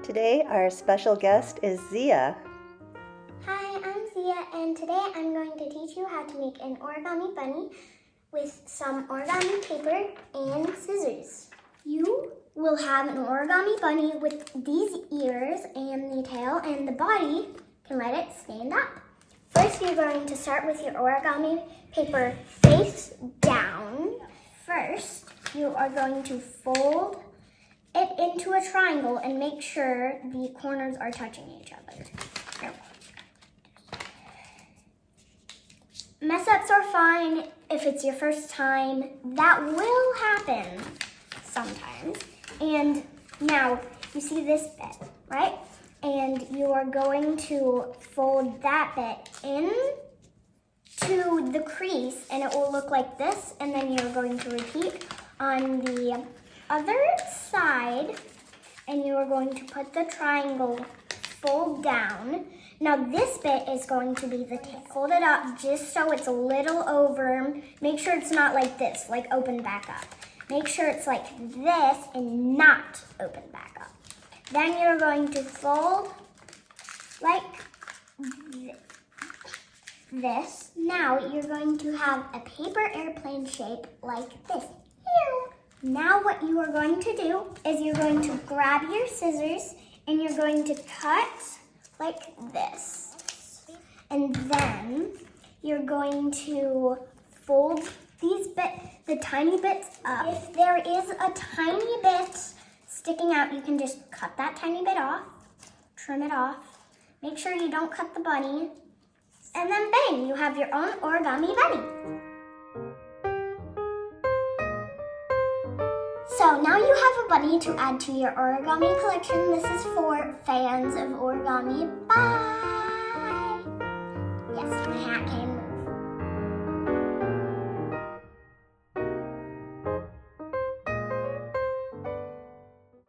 Today our special guest is Zia. Hi, I'm Zia, and today I'm going to teach you how to make an origami bunny with some origami paper and scissors. You will have an origami bunny with these ears and the tail, and the body can let it stand up. First, you're going to start with your origami paper face down. First, you are going to fold it into a triangle and make sure the corners are touching each other. Mess ups are fine if it's your first time. That will happen sometimes. And now you see this bit, right? And you are going to fold that bit in to the crease and it will look like this. And then you're going to repeat on the other side and you are going to put the triangle fold down. Now this bit is going to be the tail. Hold it up just so it's a little over. Make sure it's not like this, like open back up. Make sure it's like this and not open back up. Then you're going to fold like this. Now you're going to have a paper airplane shape like this. Now what you are going to do is you're going to grab your scissors and you're going to cut like this. And then you're going to fold the tiny bits up. If there is a tiny bit sticking out, you can just cut that tiny bit off, trim it off. Make sure you don't cut the bunny. And then bang, you have your own origami bunny. So now you have a bunny to add to your origami collection. This is for fans of origami. Bye! Yes, my hat came